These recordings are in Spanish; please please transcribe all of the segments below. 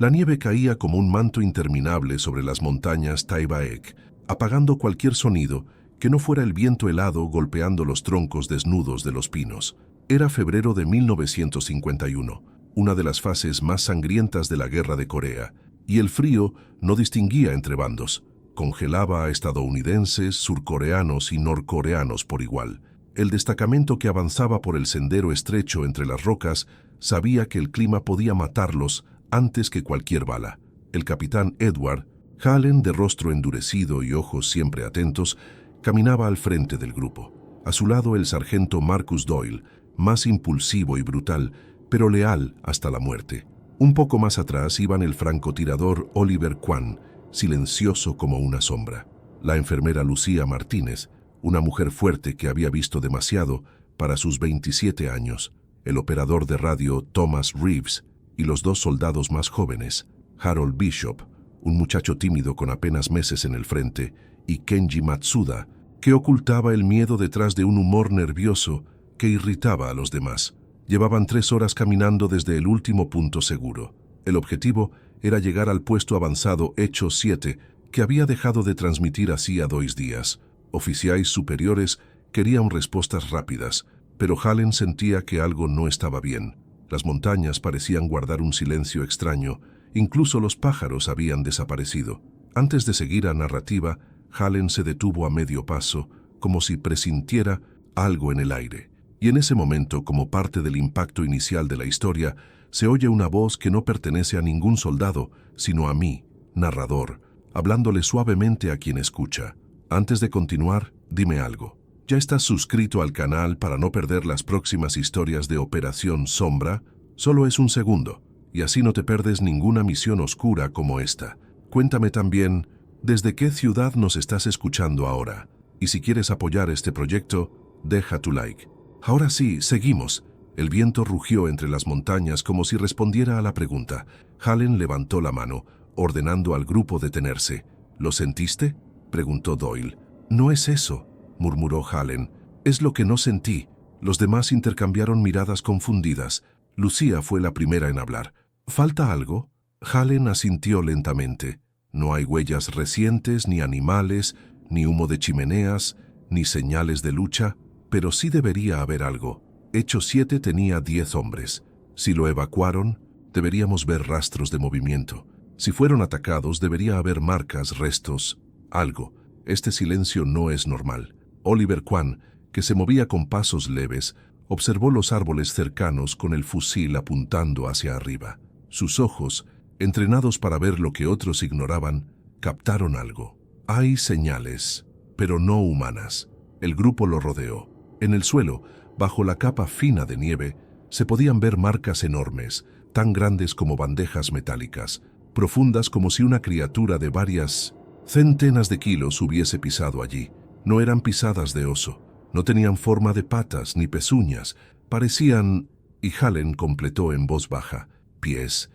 La nieve caía como un manto interminable sobre las montañas Taibaek, apagando cualquier sonido que no fuera el viento helado golpeando los troncos desnudos de los pinos. Era febrero de 1951, una de las fases más sangrientas de la Guerra de Corea, y el frío no distinguía entre bandos. Congelaba a estadounidenses, surcoreanos y norcoreanos por igual. El destacamento que avanzaba por el sendero estrecho entre las rocas sabía que el clima podía matarlos antes que cualquier bala. El capitán Edward, Hallen, de rostro endurecido y ojos siempre atentos, caminaba al frente del grupo. A su lado el sargento Marcus Doyle, más impulsivo y brutal, pero leal hasta la muerte. Un poco más atrás iban el francotirador Oliver Kwan, silencioso como una sombra. La enfermera Lucía Martínez, una mujer fuerte que había visto demasiado para sus 27 años. El operador de radio Thomas Reeves y los dos soldados más jóvenes, Harold Bishop, un muchacho tímido con apenas meses en el frente, y Kenji Matsuda, que ocultaba el miedo detrás de un humor nervioso que irritaba a los demás. Llevaban 3 horas caminando desde el último punto seguro. El objetivo era llegar al puesto avanzado Hecho 7, que había dejado de transmitir hacía 2 días. Oficiales superiores querían respuestas rápidas, pero Hallen sentía que algo no estaba bien. Las montañas parecían guardar un silencio extraño, incluso los pájaros habían desaparecido. Antes de seguir a narrativa, Hallen se detuvo a medio paso, como si presintiera algo en el aire. Y en ese momento, como parte del impacto inicial de la historia, se oye una voz que no pertenece a ningún soldado, sino a mí, narrador, hablándole suavemente a quien escucha. Antes de continuar, dime algo. ¿Ya estás suscrito al canal para no perder las próximas historias de Operación Sombra? Solo es un segundo, y así no te perdes ninguna misión oscura como esta. Cuéntame también, ¿desde qué ciudad nos estás escuchando ahora? Y si quieres apoyar este proyecto, deja tu like. Ahora sí, seguimos. El viento rugió entre las montañas como si respondiera a la pregunta. Hallen levantó la mano, ordenando al grupo detenerse. ¿Lo sentiste?, preguntó Doyle. No es eso, murmuró Hallen. Es lo que no sentí. Los demás intercambiaron miradas confundidas. Lucía fue la primera en hablar. ¿Falta algo? Hallen asintió lentamente. No hay huellas recientes, ni animales, ni humo de chimeneas, ni señales de lucha, pero sí debería haber algo. Hecho 7 tenía 10 hombres. Si lo evacuaron, deberíamos ver rastros de movimiento. Si fueron atacados, debería haber marcas, restos, algo. Este silencio no es normal. Oliver Kwan, que se movía con pasos leves, observó los árboles cercanos con el fusil apuntando hacia arriba. Sus ojos, entrenados para ver lo que otros ignoraban, captaron algo. Hay señales, pero no humanas. El grupo lo rodeó. En el suelo, bajo la capa fina de nieve, se podían ver marcas enormes, tan grandes como bandejas metálicas, profundas como si una criatura de varias centenas de kilos hubiese pisado allí. No eran pisadas de oso, no tenían forma de patas ni pezuñas, parecían, y Hallen completó en voz baja, pies,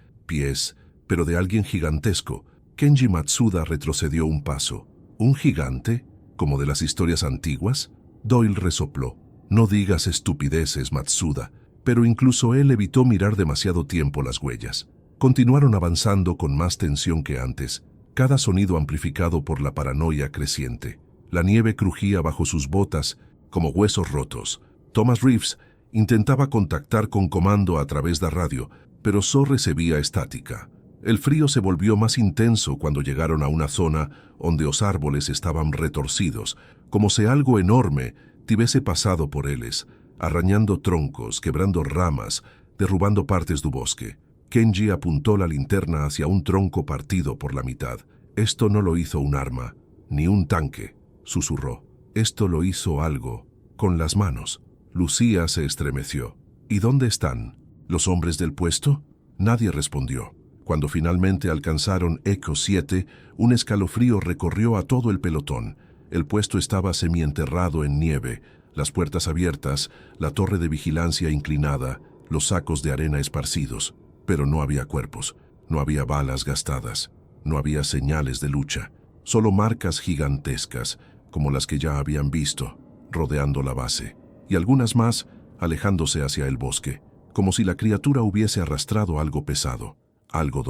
pero de alguien gigantesco. Kenji Matsuda retrocedió un paso. ¿Un gigante? ¿Como de las historias antiguas? Doyle resopló. No digas estupideces, Matsuda, pero incluso él evitó mirar demasiado tiempo las huellas. Continuaron avanzando con más tensión que antes, cada sonido amplificado por la paranoia creciente. La nieve crujía bajo sus botas como huesos rotos. Thomas Reeves intentaba contactar con comando a través de radio, pero solo recibía estática. El frío se volvió más intenso cuando llegaron a una zona donde los árboles estaban retorcidos, como si algo enorme hubiese pasado por ellos, arañando troncos, quebrando ramas, derrubando partes del bosque. Kenji apuntó la linterna hacia un tronco partido por la mitad. Esto no lo hizo un arma, ni un tanque, susurró. Esto lo hizo algo, con las manos. Lucía se estremeció. ¿Y dónde están? ¿Los hombres del puesto? Nadie respondió. Cuando finalmente alcanzaron Echo 7, un escalofrío recorrió a todo el pelotón. El puesto estaba semienterrado en nieve, las puertas abiertas, la torre de vigilancia inclinada, los sacos de arena esparcidos. Pero no había cuerpos, no había balas gastadas, no había señales de lucha, solo marcas gigantescas, como las que ya habían visto, rodeando la base, y algunas más alejándose hacia el bosque, como si la criatura hubiese arrastrado algo pesado. Algo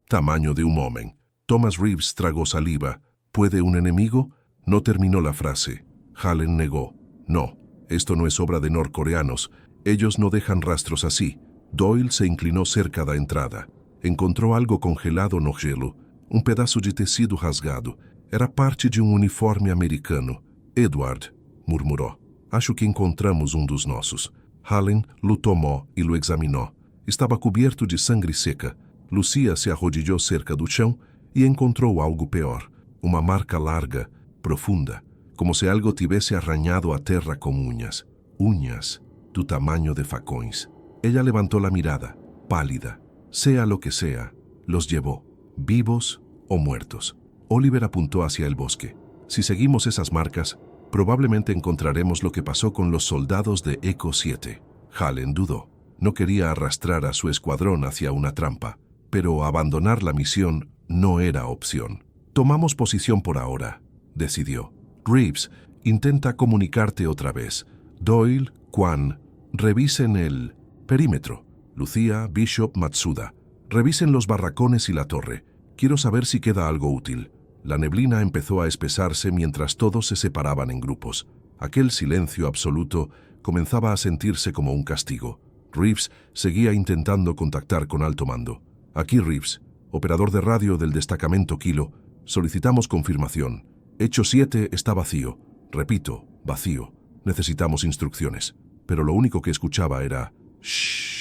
Tamaño de un hombre. Thomas Reeves tragó saliva. ¿Puede un enemigo? No terminó la frase. Hallen negó. No, esto no es obra de norcoreanos. Ellos no dejan rastros así. Doyle se inclinó cerca da entrada. Encontrou algo congelado no gelo. Um pedaço de tecido rasgado. Era parte de um uniforme americano. Edward, murmurou. Acho que encontramos um dos nossos. Hallen lo tomou e lo examinou. Estava coberto de sangue seca. Lucia se arrodillou cerca do chão e encontrou algo pior. Uma marca larga, profunda, como se algo tivesse arranhado a terra com unhas. Unhas do tamanho de facões. Ella levantó la mirada, pálida. Sea lo que sea, los llevó, vivos o muertos. Oliver apuntó hacia el bosque. Si seguimos esas marcas, probablemente encontraremos lo que pasó con los soldados de Echo 7. Hallen dudó. No quería arrastrar a su escuadrón hacia una trampa, pero abandonar la misión no era opción. Tomamos posición por ahora, decidió. Reeves, intenta comunicarte otra vez. Doyle, Quan, revisen el perímetro. Lucia, Bishop, Matsuda, revisen los barracones y la torre. Quiero saber si queda algo útil. La neblina empezó a espesarse mientras todos se separaban en grupos. Aquel silencio absoluto comenzaba a sentirse como un castigo. Reeves seguía intentando contactar con alto mando. Aquí Reeves, operador de radio del destacamento Kilo, solicitamos confirmación. Hecho 7 está vacío. Repito, vacío. Necesitamos instrucciones. Pero lo único que escuchaba era shhh.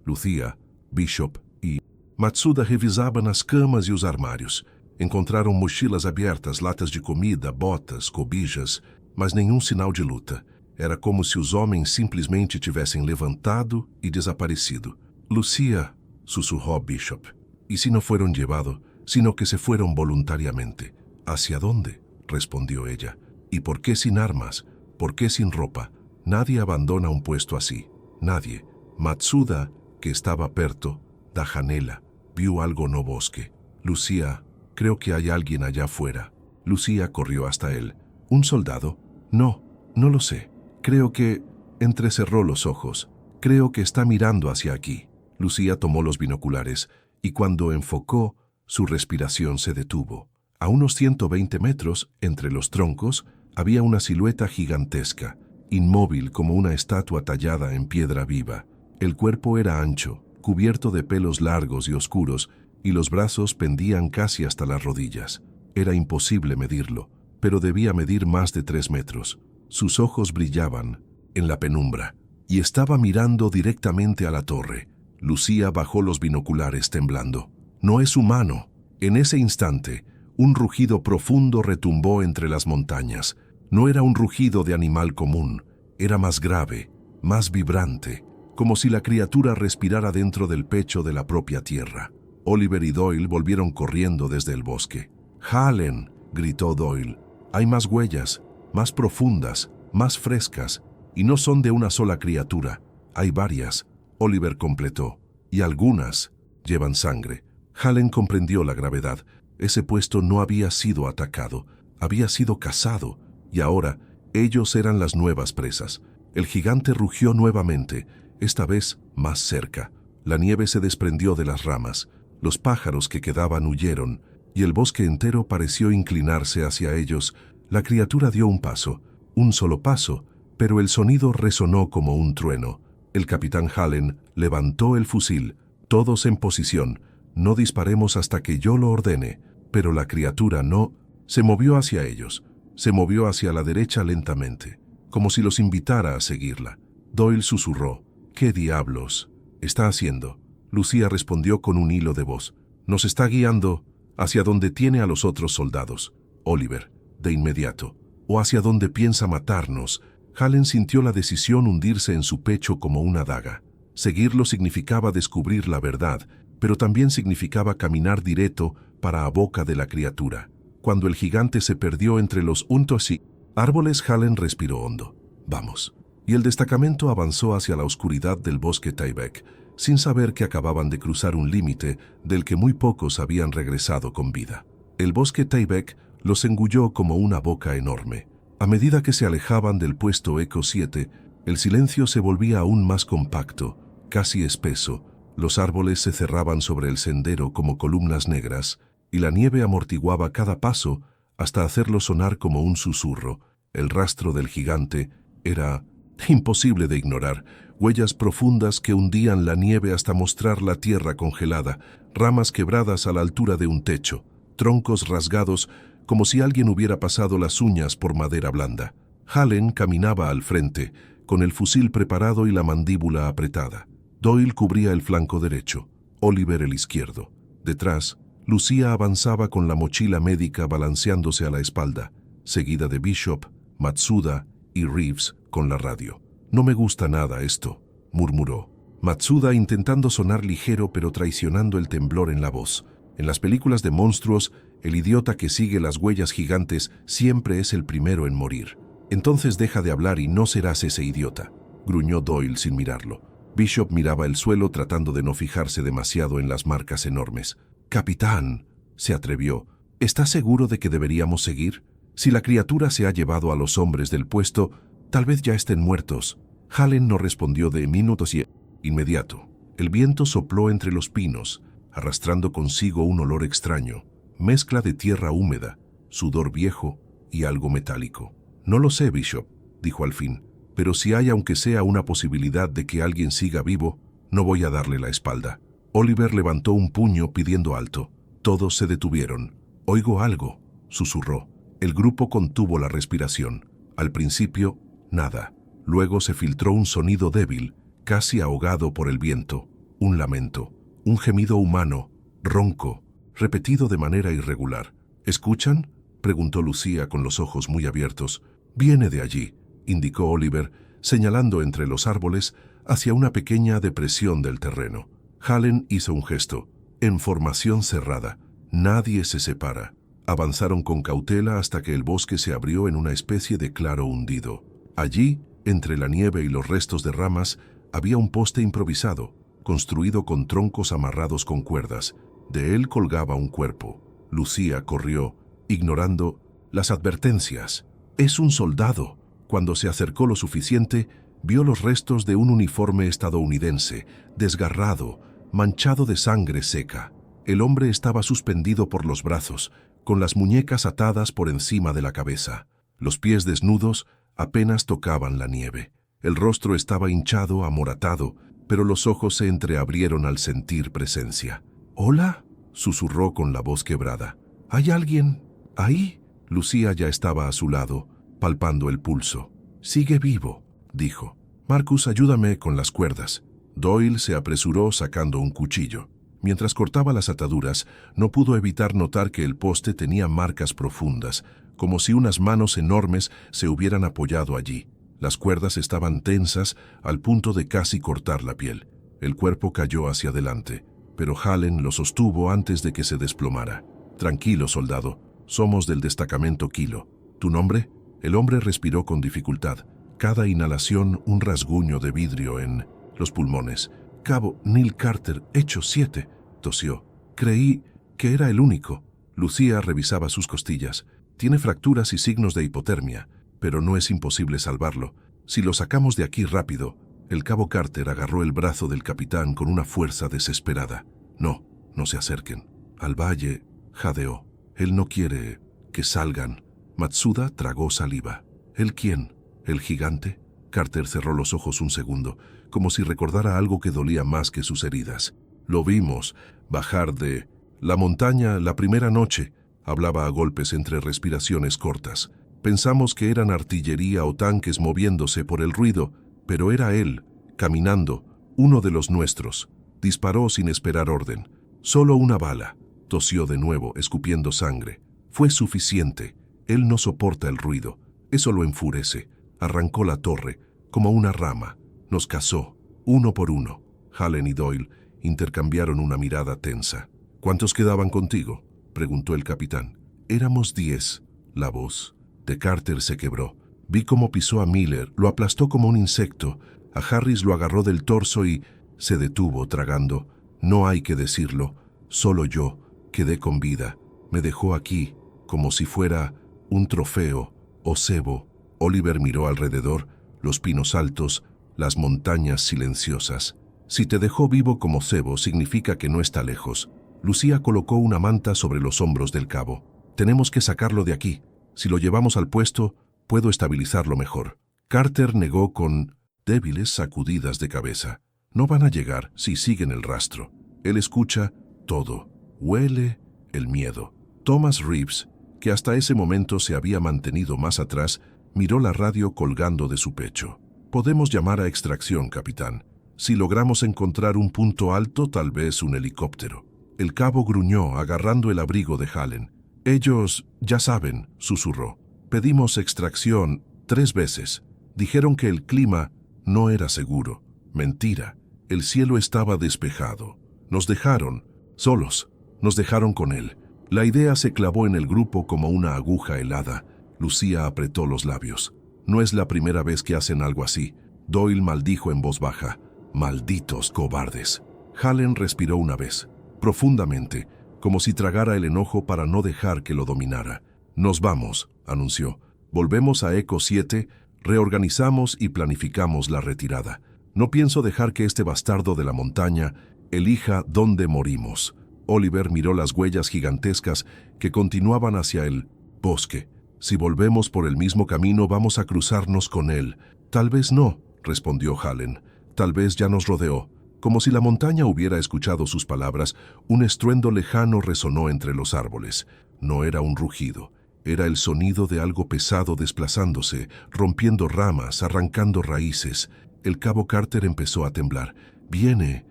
Lucia, Bishop e Matsuda revisaban as camas e os armários. Encontraram mochilas abertas, latas de comida, botas, cobijas, mas nenhum sinal de luta. Era como se os homens simplesmente tivessem levantado e desaparecido. Lucia, sussurró Bishop. ¿Y si no fueron llevados, sino que se fueron voluntariamente? ¿Hacia dónde? Respondió ella. ¿Y por qué sin armas? ¿Por qué sin ropa? Nadie abandona un puesto así. Nadie. Matsuda, que estaba perto, da janela, vio algo no bosque. Lucia, creo que hay alguien allá afuera. Lucia corrió hasta él. ¿Un soldado? No, no lo sé. Creo que... Entrecerró los ojos. Creo que está mirando hacia aquí. Lucia tomó los binoculares y cuando enfocó, su respiración se detuvo. A unos 120 metros, entre los troncos, había una silueta gigantesca, inmóvil como una estatua tallada en piedra viva. El cuerpo era ancho, cubierto de pelos largos y oscuros, y los brazos pendían casi hasta las rodillas. Era imposible medirlo, pero debía medir más de 3 metros. Sus ojos brillaban en la penumbra, y estaba mirando directamente a la torre. Lucia bajó los binoculares temblando. No es humano. En ese instante, un rugido profundo retumbó entre las montañas. No era un rugido de animal común, era más grave, más vibrante, como si la criatura respirara dentro del pecho de la propia tierra. Oliver y Doyle volvieron corriendo desde el bosque. «Hallen», gritó Doyle, «hay más huellas, más profundas, más frescas, y no son de una sola criatura, hay varias», Oliver completó, «y algunas llevan sangre». Hallen comprendió la gravedad. Ese puesto no había sido atacado, había sido cazado, y ahora ellos eran las nuevas presas. El gigante rugió nuevamente, esta vez más cerca. La nieve se desprendió de las ramas, los pájaros que quedaban huyeron, y el bosque entero pareció inclinarse hacia ellos. La criatura dio un paso, un solo paso, pero el sonido resonó como un trueno. El capitán Hallen levantó el fusil, todos en posición. «No disparemos hasta que yo lo ordene», pero la criatura no. Se movió hacia ellos, se movió hacia la derecha lentamente, como si los invitara a seguirla. Doyle susurró, «¿Qué diablos está haciendo?» Lucia respondió con un hilo de voz, «Nos está guiando hacia donde tiene a los otros soldados, Oliver, de inmediato, o hacia donde piensa matarnos». Hallen sintió la decisión hundirse en su pecho como una daga. Seguirlo significaba descubrir la verdad, pero también significaba caminar directo para a boca de la criatura. Cuando el gigante se perdió entre los juntos y árboles, Hallen respiró hondo. «Vamos». Y el destacamento avanzó hacia la oscuridad del bosque Tyvek, sin saber que acababan de cruzar un límite del que muy pocos habían regresado con vida. El bosque Tyvek los engulló como una boca enorme. A medida que se alejaban del puesto Echo 7, el silencio se volvía aún más compacto, casi espeso, Los árboles se cerraban sobre el sendero como columnas negras, y la nieve amortiguaba cada paso hasta hacerlo sonar como un susurro. El rastro del gigante era imposible de ignorar, huellas profundas que hundían la nieve hasta mostrar la tierra congelada, ramas quebradas a la altura de un techo, troncos rasgados como si alguien hubiera pasado las uñas por madera blanda. Hallen caminaba al frente, con el fusil preparado y la mandíbula apretada. Doyle cubría el flanco derecho, Oliver el izquierdo. Detrás, Lucía avanzaba con la mochila médica balanceándose a la espalda, seguida de Bishop, Matsuda y Reeves con la radio. «No me gusta nada esto», murmuró. Matsuda intentando sonar ligero pero traicionando el temblor en la voz. En las películas de monstruos, el idiota que sigue las huellas gigantes siempre es el primero en morir. «Entonces deja de hablar y no serás ese idiota», gruñó Doyle sin mirarlo. Bishop miraba el suelo tratando de no fijarse demasiado en las marcas enormes. «Capitán», se atrevió, «¿está seguro de que deberíamos seguir? Si la criatura se ha llevado a los hombres del puesto, tal vez ya estén muertos». Hallen no respondió de minutos y inmediato. El viento sopló entre los pinos, arrastrando consigo un olor extraño, mezcla de tierra húmeda, sudor viejo y algo metálico. «No lo sé, Bishop», dijo al fin, «pero si hay aunque sea una posibilidad de que alguien siga vivo, no voy a darle la espalda». Oliver levantó un puño pidiendo alto. Todos se detuvieron. «Oigo algo», susurró. El grupo contuvo la respiración. Al principio, nada. Luego se filtró un sonido débil, casi ahogado por el viento. Un lamento. Un gemido humano, ronco, repetido de manera irregular. «¿Escuchan?», preguntó Lucía con los ojos muy abiertos. «Viene de allí», indicó Oliver, señalando entre los árboles hacia una pequeña depresión del terreno. Hallen hizo un gesto. «En formación cerrada. Nadie se separa». Avanzaron con cautela hasta que el bosque se abrió en una especie de claro hundido. Allí, entre la nieve y los restos de ramas, había un poste improvisado, construido con troncos amarrados con cuerdas. De él colgaba un cuerpo. Lucía corrió, ignorando las advertencias. «Es un soldado». Cuando se acercó lo suficiente, vio los restos de un uniforme estadounidense, desgarrado, manchado de sangre seca. El hombre estaba suspendido por los brazos, con las muñecas atadas por encima de la cabeza. Los pies desnudos apenas tocaban la nieve. El rostro estaba hinchado, amoratado, pero los ojos se entreabrieron al sentir presencia. «¿Hola?», susurró con la voz quebrada. «¿Hay alguien ahí?». Lucía ya estaba a su lado, palpando el pulso. «Sigue vivo», dijo. «Marcus, ayúdame con las cuerdas». Doyle se apresuró sacando un cuchillo. Mientras cortaba las ataduras, no pudo evitar notar que el poste tenía marcas profundas, como si unas manos enormes se hubieran apoyado allí. Las cuerdas estaban tensas al punto de casi cortar la piel. El cuerpo cayó hacia adelante, pero Hallen lo sostuvo antes de que se desplomara. «Tranquilo, soldado. Somos del destacamento Kilo. ¿Tu nombre?». El hombre respiró con dificultad. Cada inhalación un rasguño de vidrio en los pulmones. «Cabo Neil Carter, hecho 7», tosió. «Creí que era el único». Lucía revisaba sus costillas. «Tiene fracturas y signos de hipotermia, pero no es imposible salvarlo. Si lo sacamos de aquí rápido». El cabo Carter agarró el brazo del capitán con una fuerza desesperada. «No, no se acerquen». «Al valle», jadeó. «Él no quiere que salgan». Matsuda tragó saliva. «¿Él quién? ¿El gigante?». Carter cerró los ojos un segundo, como si recordara algo que dolía más que sus heridas. «Lo vimos bajar de la montaña la primera noche», hablaba a golpes entre respiraciones cortas. «Pensamos que eran artillería o tanques moviéndose por el ruido, pero era él, caminando, uno de los nuestros. Disparó sin esperar orden. Solo una bala». Tosió de nuevo, escupiendo sangre. «Fue suficiente. Él no soporta el ruido. Eso lo enfurece. Arrancó la torre, como una rama. Nos cazó, uno por uno». Hallen y Doyle intercambiaron una mirada tensa. «¿Cuántos quedaban contigo?», preguntó el capitán. «Éramos 10». La voz de Carter se quebró. Vi cómo pisó a Miller, lo aplastó como un insecto. A Harris lo agarró del torso y se detuvo tragando. «No hay que decirlo. Solo yo quedé con vida. Me dejó aquí, como si fuera un trofeo o cebo». Oliver miró alrededor, los pinos altos, las montañas silenciosas. Si te dejó vivo como cebo, significa que no está lejos. Lucía colocó una manta sobre los hombros del cabo. Tenemos que sacarlo de aquí. Si lo llevamos al puesto, puedo estabilizarlo mejor. Carter negó con débiles sacudidas de cabeza. No van a llegar si siguen el rastro. Él escucha todo. Huele el miedo. Thomas Reeves, que hasta ese momento se había mantenido más atrás, miró la radio colgando de su pecho. Podemos llamar a extracción, capitán. Si logramos encontrar un punto alto, tal vez un helicóptero. El cabo gruñó, agarrando el abrigo de Hallen. Ellos, ya saben, susurró. Pedimos extracción 3 veces. Dijeron que el clima no era seguro. Mentira. El cielo estaba despejado. Nos dejaron, solos. Nos dejaron con él. La idea se clavó en el grupo como una aguja helada. Lucía apretó los labios. No es la primera vez que hacen algo así. Doyle maldijo en voz baja. Malditos cobardes. Hallen respiró una vez, profundamente, como si tragara el enojo para no dejar que lo dominara. Nos vamos, anunció. Volvemos a Eco 7, reorganizamos y planificamos la retirada. No pienso dejar que este bastardo de la montaña elija dónde morimos. Oliver miró las huellas gigantescas que continuaban hacia el bosque. Si volvemos por el mismo camino, vamos a cruzarnos con él. Tal vez no, respondió Hallen. Tal vez ya nos rodeó. Como si la montaña hubiera escuchado sus palabras, un estruendo lejano resonó entre los árboles. No era un rugido. Era el sonido de algo pesado desplazándose, rompiendo ramas, arrancando raíces. El cabo Carter empezó a temblar. «Viene»,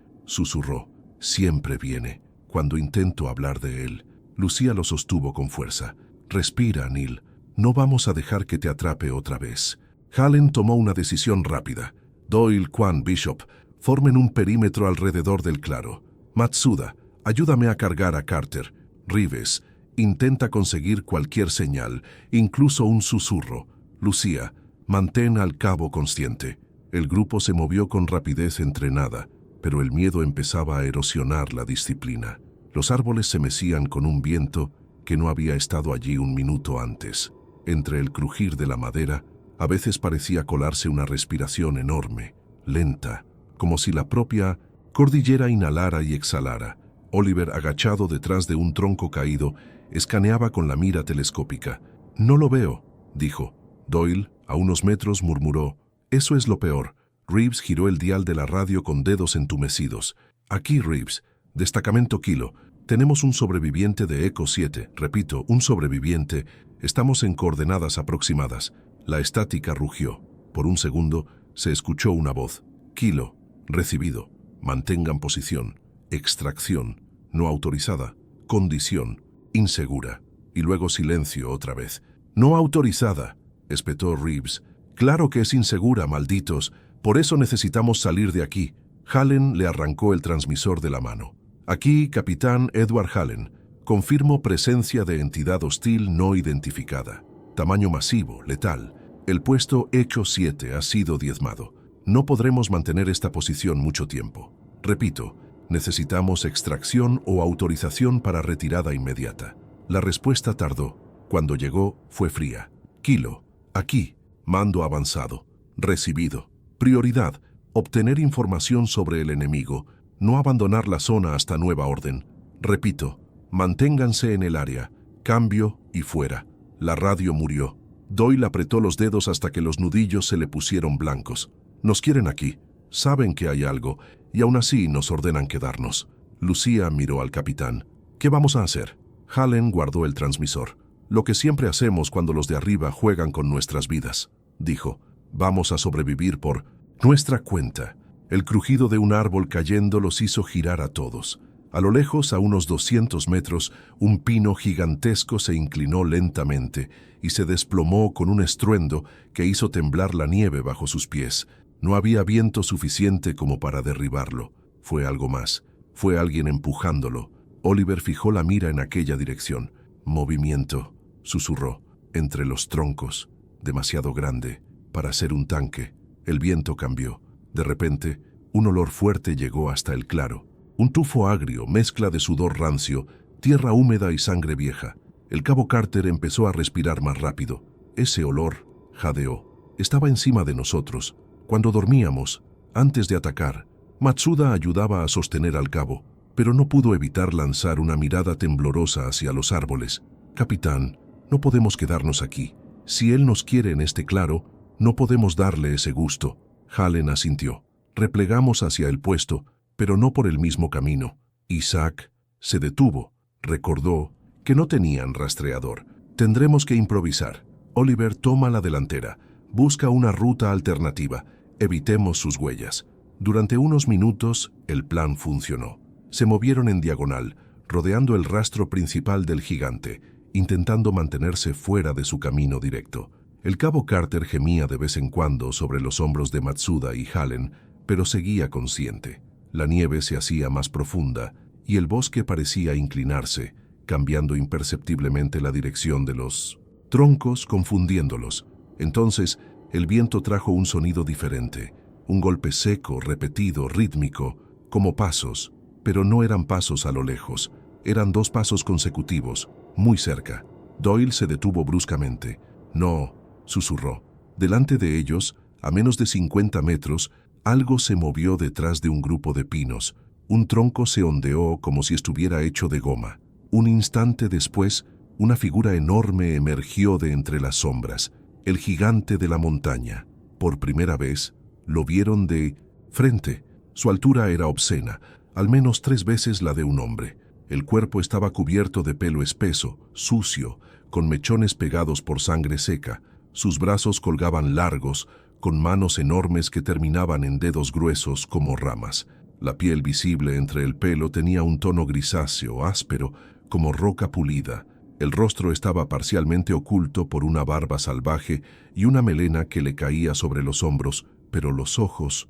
susurró. «Siempre viene». Cuando intento hablar de él, Lucía lo sostuvo con fuerza. «Respira, Neil. No vamos a dejar que te atrape otra vez». Hallen tomó una decisión rápida. Doyle, Quan, Bishop, formen un perímetro alrededor del claro. Matsuda, ayúdame a cargar a Carter. Reeves, intenta conseguir cualquier señal, incluso un susurro. Lucía, mantén al cabo consciente. El grupo se movió con rapidez entrenada, pero el miedo empezaba a erosionar la disciplina. Los árboles se mecían con un viento que no había estado allí un minuto antes. Entre el crujir de la madera, a veces parecía colarse una respiración enorme, lenta, como si la propia cordillera inhalara y exhalara. Oliver, agachado detrás de un tronco caído, escaneaba con la mira telescópica. «No lo veo», dijo. Doyle, a unos metros, murmuró. «Eso es lo peor». Reeves giró el dial de la radio con dedos entumecidos. «Aquí, Reeves. Destacamento Kilo. Tenemos un sobreviviente de Eco 7. Repito, un sobreviviente. Estamos en coordenadas aproximadas». La estática rugió. Por un segundo se escuchó una voz. «Kilo. Recibido. Mantengan posición. Extracción. No autorizada. Condición. Insegura». Y luego silencio otra vez. «No autorizada», espetó Reeves. «Claro que es insegura, malditos. Por eso necesitamos salir de aquí». Hallen le arrancó el transmisor de la mano. «Aquí, capitán Edward Hallen. Confirmo presencia de entidad hostil no identificada. Tamaño masivo, letal. El puesto Eco 7 ha sido diezmado. No podremos mantener esta posición mucho tiempo. Repito, necesitamos extracción o autorización para retirada inmediata». La respuesta tardó. Cuando llegó, fue fría. «Kilo. Aquí. Mando avanzado. Recibido. Prioridad. Obtener información sobre el enemigo. No abandonar la zona hasta nueva orden. Repito, manténganse en el área. Cambio y fuera». La radio murió. Doyle apretó los dedos hasta que los nudillos se le pusieron blancos. «Nos quieren aquí. Saben que hay algo, y aún así nos ordenan quedarnos». Lucía miró al capitán. «¿Qué vamos a hacer?» Hallen guardó el transmisor. «Lo que siempre hacemos cuando los de arriba juegan con nuestras vidas», dijo. «Vamos a sobrevivir por nuestra cuenta». El crujido de un árbol cayendo los hizo girar a todos. A lo lejos, a unos 200 metros, un pino gigantesco se inclinó lentamente y se desplomó con un estruendo que hizo temblar la nieve bajo sus pies. No había viento suficiente como para derribarlo. Fue algo más. Fue alguien empujándolo. Oliver fijó la mira en aquella dirección. «Movimiento», susurró, «entre los troncos. Demasiado grande para ser un tanque». El viento cambió. De repente, un olor fuerte llegó hasta el claro. Un tufo agrio, mezcla de sudor rancio, tierra húmeda y sangre vieja. El cabo Carter empezó a respirar más rápido. Ese olor, jadeó, estaba encima de nosotros. Cuando dormíamos, antes de atacar, Matsuda ayudaba a sostener al cabo, pero no pudo evitar lanzar una mirada temblorosa hacia los árboles. «Capitán, no podemos quedarnos aquí. Si él nos quiere en este claro, no podemos darle ese gusto». Halen asintió. «Replegamos hacia el puesto, pero no por el mismo camino». Isaac se detuvo. Recordó que no tenían rastreador. «Tendremos que improvisar. Oliver toma la delantera. Busca una ruta alternativa. Evitemos sus huellas». Durante unos minutos, el plan funcionó. Se movieron en diagonal, rodeando el rastro principal del gigante, intentando mantenerse fuera de su camino directo. El cabo Carter gemía de vez en cuando sobre los hombros de Matsuda y Halen, pero seguía consciente. La nieve se hacía más profunda y el bosque parecía inclinarse, cambiando imperceptiblemente la dirección de los troncos, confundiéndolos. Entonces, el viento trajo un sonido diferente, un golpe seco, repetido, rítmico, como pasos, pero no eran pasos a lo lejos, eran 2 pasos consecutivos, muy cerca. Doyle se detuvo bruscamente. «No», susurró. Delante de ellos, a menos de 50 metros, algo se movió detrás de un grupo de pinos. Un tronco se ondeó como si estuviera hecho de goma. Un instante después, una figura enorme emergió de entre las sombras, el gigante de la montaña. Por primera vez, lo vieron de frente. Su altura era obscena, al menos 3 veces la de un hombre. El cuerpo estaba cubierto de pelo espeso, sucio, con mechones pegados por sangre seca. Sus brazos colgaban largos, con manos enormes que terminaban en dedos gruesos como ramas. La piel visible entre el pelo tenía un tono grisáceo, áspero, como roca pulida. El rostro estaba parcialmente oculto por una barba salvaje y una melena que le caía sobre los hombros, pero los ojos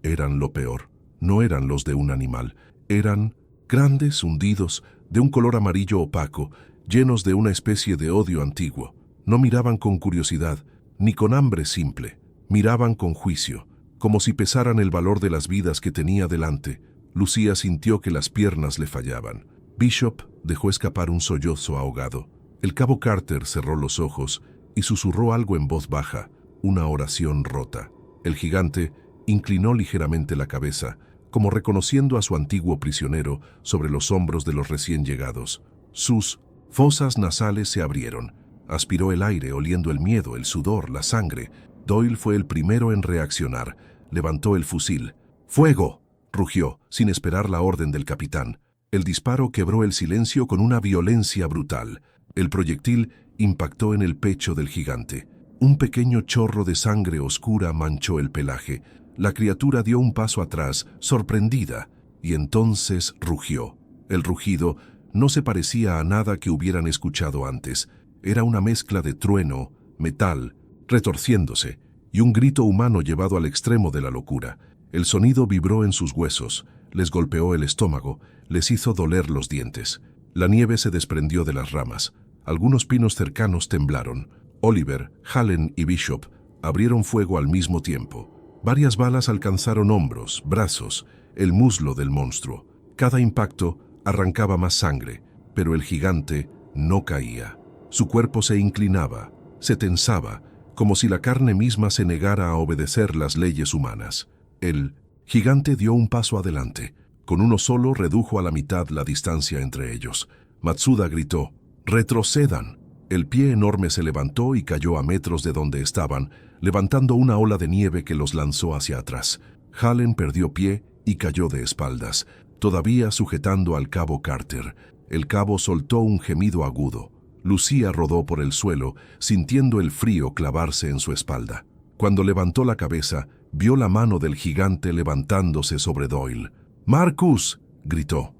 eran lo peor. No eran los de un animal, eran grandes, hundidos, de un color amarillo opaco, llenos de una especie de odio antiguo. No miraban con curiosidad, ni con hambre simple. Miraban con juicio, como si pesaran el valor de las vidas que tenía delante. Lucía sintió que las piernas le fallaban. Bishop dejó escapar un sollozo ahogado. El cabo Carter cerró los ojos y susurró algo en voz baja, una oración rota. El gigante inclinó ligeramente la cabeza, como reconociendo a su antiguo prisionero sobre los hombros de los recién llegados. Sus fosas nasales se abrieron. Aspiró el aire, oliendo el miedo, el sudor, la sangre. Doyle fue el primero en reaccionar. Levantó el fusil. ¡Fuego!, rugió, sin esperar la orden del capitán. El disparo quebró el silencio con una violencia brutal. El proyectil impactó en el pecho del gigante. Un pequeño chorro de sangre oscura manchó el pelaje. La criatura dio un paso atrás, sorprendida, y entonces rugió. El rugido no se parecía a nada que hubieran escuchado antes. Era una mezcla de trueno, metal, retorciéndose, y un grito humano llevado al extremo de la locura. El sonido vibró en sus huesos, les golpeó el estómago, les hizo doler los dientes. La nieve se desprendió de las ramas. Algunos pinos cercanos temblaron. Oliver, Halen y Bishop abrieron fuego al mismo tiempo. Varias balas alcanzaron hombros, brazos, el muslo del monstruo. Cada impacto arrancaba más sangre, pero el gigante no caía. Su cuerpo se inclinaba, se tensaba, como si la carne misma se negara a obedecer las leyes humanas. El gigante dio un paso adelante. Con uno solo redujo a la mitad la distancia entre ellos. Matsuda gritó: «¡Retrocedan!». El pie enorme se levantó y cayó a metros de donde estaban, levantando una ola de nieve que los lanzó hacia atrás. Halen perdió pie y cayó de espaldas, todavía sujetando al cabo Carter. El cabo soltó un gemido agudo. Lucía rodó por el suelo, sintiendo el frío clavarse en su espalda. Cuando levantó la cabeza, vio la mano del gigante levantándose sobre Doyle. «¡Marcus!», gritó.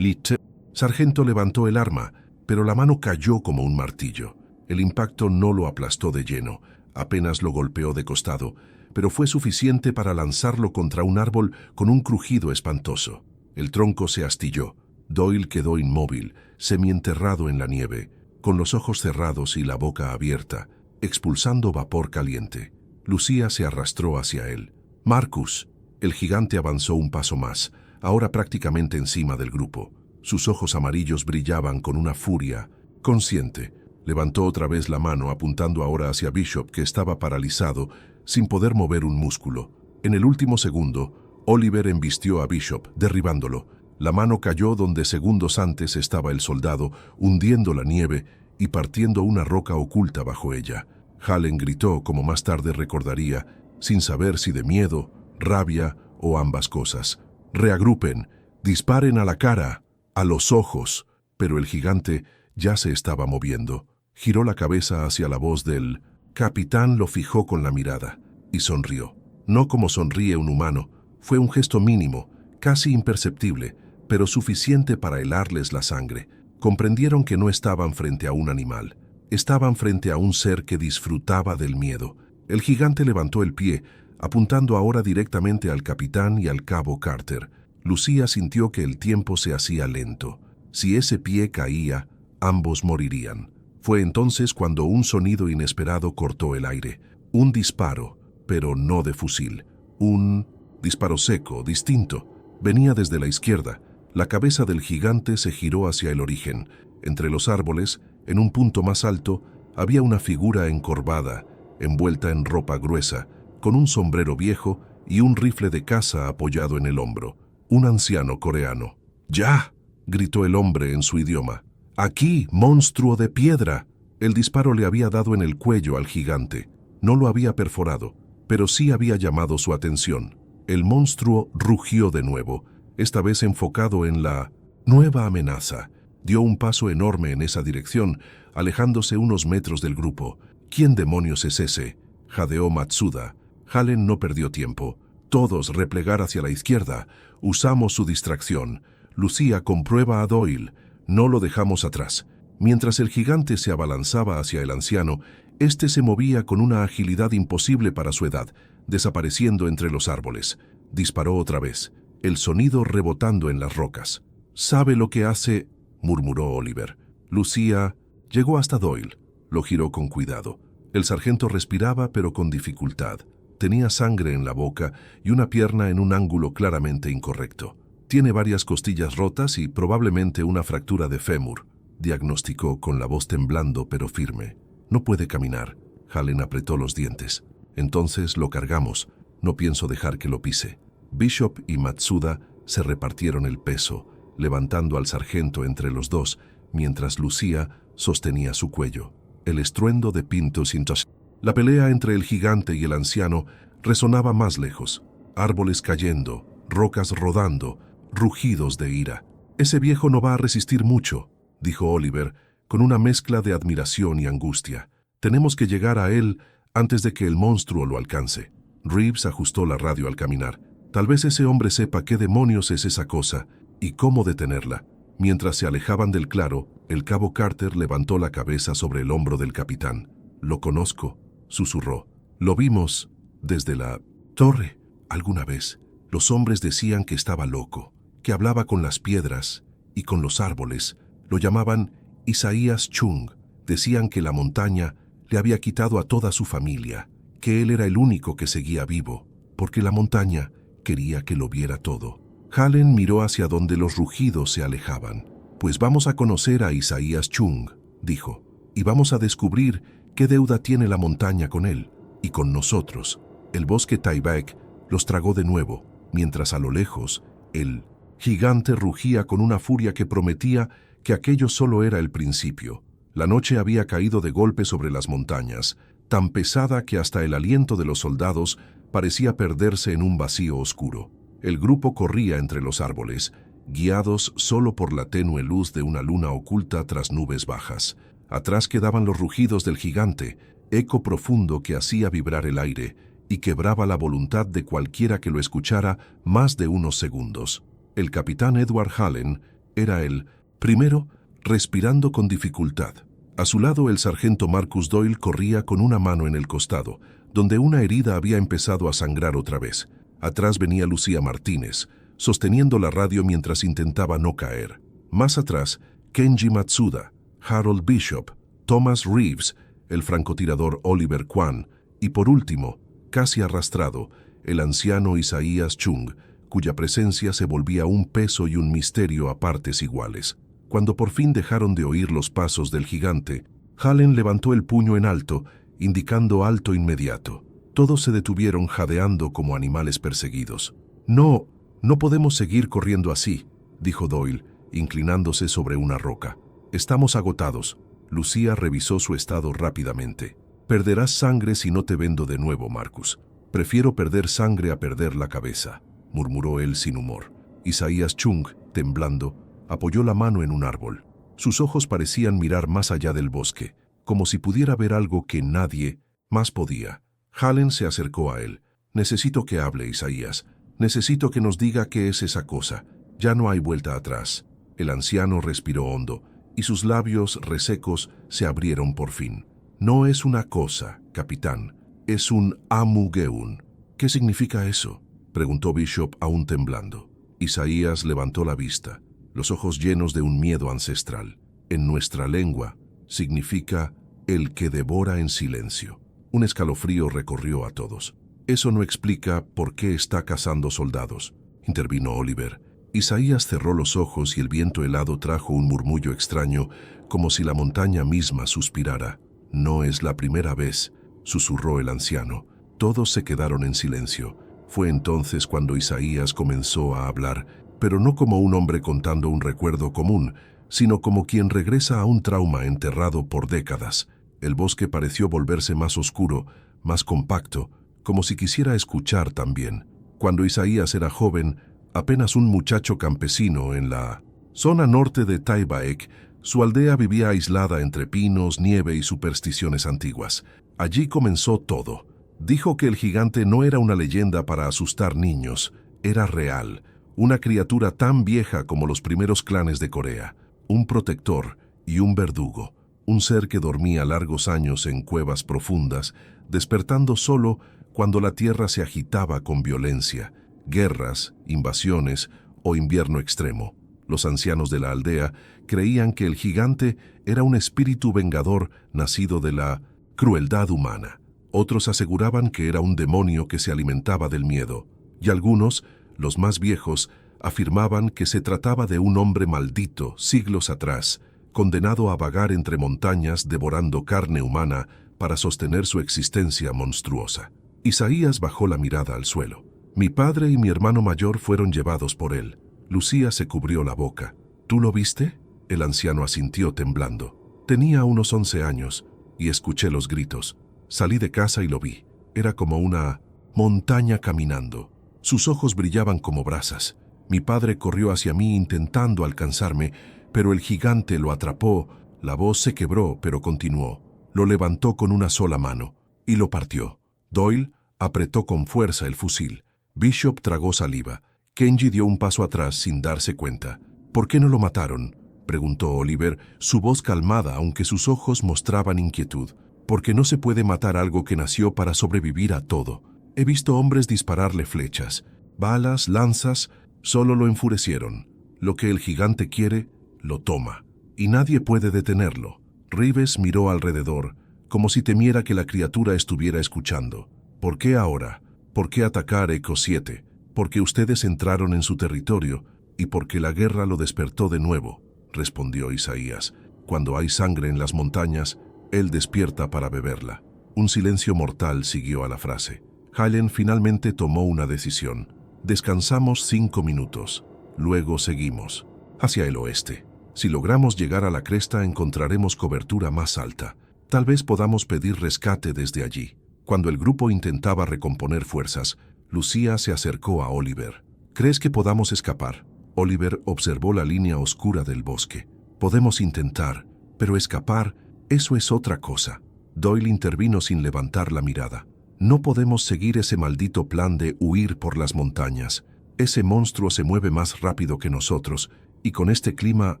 Sargento levantó el arma, pero la mano cayó como un martillo. El impacto no lo aplastó de lleno, apenas lo golpeó de costado, pero fue suficiente para lanzarlo contra un árbol con un crujido espantoso. El tronco se astilló. Doyle quedó inmóvil, semienterrado en la nieve, con los ojos cerrados y la boca abierta, expulsando vapor caliente. Lucía se arrastró hacia él. «Marcus». El gigante avanzó un paso más, ahora prácticamente encima del grupo. Sus ojos amarillos brillaban con una furia consciente. Levantó otra vez la mano, apuntando ahora hacia Bishop, que estaba paralizado, sin poder mover un músculo. En el último segundo, Oliver embistió a Bishop, derribándolo. La mano cayó donde segundos antes estaba el soldado, hundiendo la nieve y partiendo una roca oculta bajo ella. Hallen gritó, como más tarde recordaría, sin saber si de miedo, rabia o ambas cosas. «Reagrupen, disparen a la cara, a los ojos». Pero el gigante ya se estaba moviendo. Giró la cabeza hacia la voz del capitán, lo fijó con la mirada y sonrió. No como sonríe un humano, fue un gesto mínimo, casi imperceptible, pero suficiente para helarles la sangre. Comprendieron que no estaban frente a un animal, estaban frente a un ser que disfrutaba del miedo. El gigante levantó el pie, apuntando ahora directamente al capitán y al cabo Carter. Lucía sintió que el tiempo se hacía lento. Si ese pie caía, ambos morirían. Fue entonces cuando un sonido inesperado cortó el aire. Un disparo, pero no de fusil. Un disparo seco, distinto. Venía desde la izquierda. La cabeza del gigante se giró hacia el origen. Entre los árboles, en un punto más alto, había una figura encorvada, envuelta en ropa gruesa, con un sombrero viejo y un rifle de caza apoyado en el hombro. Un anciano coreano. «¡Ya!», gritó el hombre en su idioma. «¡Aquí, monstruo de piedra!». El disparo le había dado en el cuello al gigante. No lo había perforado, pero sí había llamado su atención. El monstruo rugió de nuevo, esta vez enfocado en la nueva amenaza. Dio un paso enorme en esa dirección, alejándose unos metros del grupo. «¿Quién demonios es ese?», jadeó Matsuda. Hallen no perdió tiempo. «Todos replegar hacia la izquierda. Usamos su distracción. Lucía, comprueba a Doyle. No lo dejamos atrás». Mientras el gigante se abalanzaba hacia el anciano, este se movía con una agilidad imposible para su edad, desapareciendo entre los árboles. Disparó otra vez, el sonido rebotando en las rocas. «¿Sabe lo que hace?», murmuró Oliver. Lucía llegó hasta Doyle. Lo giró con cuidado. El sargento respiraba, pero con dificultad. Tenía sangre en la boca y una pierna en un ángulo claramente incorrecto. «Tiene varias costillas rotas y probablemente una fractura de fémur», diagnosticó con la voz temblando pero firme. «No puede caminar». Hallen apretó los dientes. «Entonces lo cargamos. No pienso dejar que lo pise». Bishop y Matsuda se repartieron el peso, levantando al sargento entre los dos, mientras Lucía sostenía su cuello. El estruendo de pintos intos. La pelea entre el gigante y el anciano resonaba más lejos. Árboles cayendo, rocas rodando, rugidos de ira. «Ese viejo no va a resistir mucho», dijo Oliver, con una mezcla de admiración y angustia. «Tenemos que llegar a él antes de que el monstruo lo alcance». Reeves ajustó la radio al caminar. «Tal vez ese hombre sepa qué demonios es esa cosa y cómo detenerla». Mientras se alejaban del claro, el cabo Carter levantó la cabeza sobre el hombro del capitán. «Lo conozco», susurró. «Lo vimos desde la torre alguna vez. Los hombres decían que estaba loco, que hablaba con las piedras y con los árboles. Lo llamaban Isaías Chung. Decían que la montaña le había quitado a toda su familia, que él era el único que seguía vivo, porque la montaña quería que lo viera todo». Hallen miró hacia donde los rugidos se alejaban. «Pues vamos a conocer a Isaías Chung», dijo, «y vamos a descubrir qué deuda tiene la montaña con él y con nosotros». El bosque Tyvek los tragó de nuevo, mientras a lo lejos el gigante rugía con una furia que prometía que aquello solo era el principio. La noche había caído de golpe sobre las montañas, tan pesada que hasta el aliento de los soldados parecía perderse en un vacío oscuro. El grupo corría entre los árboles, guiados solo por la tenue luz de una luna oculta tras nubes bajas. Atrás quedaban los rugidos del gigante, eco profundo que hacía vibrar el aire y quebraba la voluntad de cualquiera que lo escuchara más de unos segundos. El capitán Edward Hallen era el primero, respirando con dificultad. A su lado el sargento Marcus Doyle corría con una mano en el costado, donde una herida había empezado a sangrar otra vez. Atrás venía Lucía Martínez, sosteniendo la radio mientras intentaba no caer. Más atrás, Kenji Matsuda, Harold Bishop, Thomas Reeves, el francotirador Oliver Kwan, y por último, casi arrastrado, el anciano Isaías Chung, cuya presencia se volvía un peso y un misterio a partes iguales. Cuando por fin dejaron de oír los pasos del gigante, Hallen levantó el puño en alto, indicando alto inmediato. Todos se detuvieron jadeando como animales perseguidos. No, no podemos seguir corriendo así, dijo Doyle, inclinándose sobre una roca. Estamos agotados. Lucía revisó su estado rápidamente. Perderás sangre si no te vendo de nuevo, Marcus. Prefiero perder sangre a perder la cabeza, murmuró él sin humor. Isaías Chung, temblando, apoyó la mano en un árbol. Sus ojos parecían mirar más allá del bosque, como si pudiera ver algo que nadie más podía. Hallen se acercó a él. Necesito que hable, Isaías. Necesito que nos diga qué es esa cosa. Ya no hay vuelta atrás. El anciano respiró hondo, y sus labios resecos se abrieron por fin. No es una cosa, capitán. Es un Amugeun. ¿Qué significa eso?, preguntó Bishop aún temblando. Isaías levantó la vista, los ojos llenos de un miedo ancestral. En nuestra lengua, significa el que devora en silencio. Un escalofrío recorrió a todos. Eso no explica por qué está cazando soldados, intervino Oliver. Isaías cerró los ojos y el viento helado trajo un murmullo extraño, como si la montaña misma suspirara. No es la primera vez, susurró el anciano. Todos se quedaron en silencio. Fue entonces cuando Isaías comenzó a hablar, pero no como un hombre contando un recuerdo común, sino como quien regresa a un trauma enterrado por décadas. El bosque pareció volverse más oscuro, más compacto, como si quisiera escuchar también. Cuando Isaías era joven, apenas un muchacho campesino en la zona norte de Taibaek, su aldea vivía aislada entre pinos, nieve y supersticiones antiguas. Allí comenzó todo. Dijo que el gigante no era una leyenda para asustar niños, era real, una criatura tan vieja como los primeros clanes de Corea, un protector y un verdugo, un ser que dormía largos años en cuevas profundas, despertando solo cuando la tierra se agitaba con violencia, guerras, invasiones o invierno extremo. Los ancianos de la aldea creían que el gigante era un espíritu vengador nacido de la crueldad humana. Otros aseguraban que era un demonio que se alimentaba del miedo, y algunos, los más viejos, afirmaban que se trataba de un hombre maldito siglos atrás, condenado a vagar entre montañas devorando carne humana para sostener su existencia monstruosa. Isaías bajó la mirada al suelo. Mi padre y mi hermano mayor fueron llevados por él. Lucía se cubrió la boca. ¿Tú lo viste?, el anciano asintió temblando. Tenía unos 11 años y escuché los gritos. Salí de casa y lo vi. Era como una montaña caminando. Sus ojos brillaban como brasas. Mi padre corrió hacia mí intentando alcanzarme, pero el gigante lo atrapó. La voz se quebró, pero continuó. Lo levantó con una sola mano y lo partió. Doyle apretó con fuerza el fusil. Bishop tragó saliva. Kenji dio un paso atrás sin darse cuenta. ¿Por qué no lo mataron?, preguntó Oliver, su voz calmada aunque sus ojos mostraban inquietud. Porque no se puede matar algo que nació para sobrevivir a todo. He visto hombres dispararle flechas, balas, lanzas, solo lo enfurecieron. Lo que el gigante quiere, lo toma. Y nadie puede detenerlo. Rives miró alrededor, como si temiera que la criatura estuviera escuchando. ¿Por qué ahora? ¿Por qué atacar Eco 7? Porque ustedes entraron en su territorio y porque la guerra lo despertó de nuevo, respondió Isaías. Cuando hay sangre en las montañas, él despierta para beberla. Un silencio mortal siguió a la frase. Hallen finalmente tomó una decisión. Descansamos 5 minutos. Luego seguimos. Hacia el oeste. Si logramos llegar a la cresta encontraremos cobertura más alta. Tal vez podamos pedir rescate desde allí. Cuando el grupo intentaba recomponer fuerzas, Lucía se acercó a Oliver. ¿Crees que podamos escapar? Oliver observó la línea oscura del bosque. Podemos intentar, pero escapar, eso es otra cosa. Doyle intervino sin levantar la mirada. No podemos seguir ese maldito plan de huir por las montañas. Ese monstruo se mueve más rápido que nosotros, y con este clima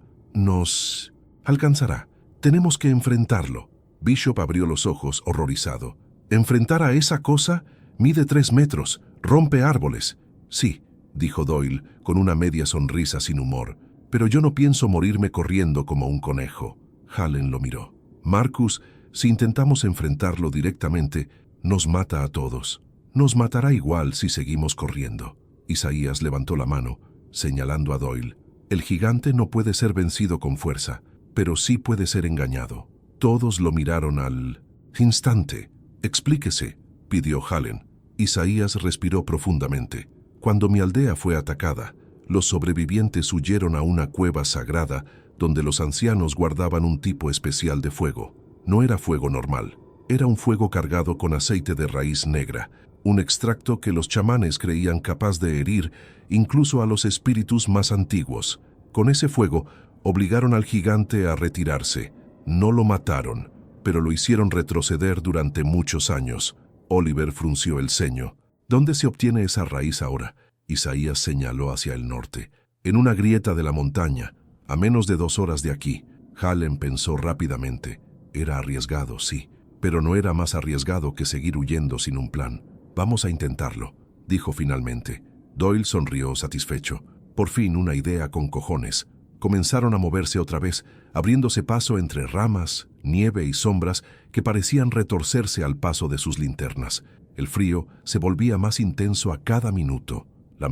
nos alcanzará. Tenemos que enfrentarlo. Bishop abrió los ojos, horrorizado. ¿Enfrentar a esa cosa? Mide 3 metros, rompe árboles. Sí, dijo Doyle, con una media sonrisa sin humor. Pero yo no pienso morirme corriendo como un conejo. Hallen lo miró. Marcus, si intentamos enfrentarlo directamente, nos mata a todos. Nos matará igual si seguimos corriendo. Isaías levantó la mano, señalando a Doyle. El gigante no puede ser vencido con fuerza, pero sí puede ser engañado. Todos lo miraron al instante. Explíquese, pidió Hallen. Isaías respiró profundamente. Cuando mi aldea fue atacada, los sobrevivientes huyeron a una cueva sagrada donde los ancianos guardaban un tipo especial de fuego. No era fuego normal, era un fuego cargado con aceite de raíz negra, un extracto que los chamanes creían capaz de herir incluso a los espíritus más antiguos. Con ese fuego, obligaron al gigante a retirarse. No lo mataron, pero lo hicieron retroceder durante muchos años. Oliver frunció el ceño. ¿Dónde se obtiene esa raíz ahora? Isaías señaló hacia el norte. En una grieta de la montaña, a menos de 2 horas de aquí. Hallen pensó rápidamente. Era arriesgado, sí, pero no era más arriesgado que seguir huyendo sin un plan. Vamos a intentarlo, dijo finalmente. Doyle sonrió satisfecho. Por fin una idea con cojones. Comenzaron a moverse otra vez, abriéndose paso entre ramas, nieve y sombras que parecían retorcerse al paso de sus linternas. El frío se volvía más intenso a cada minuto. La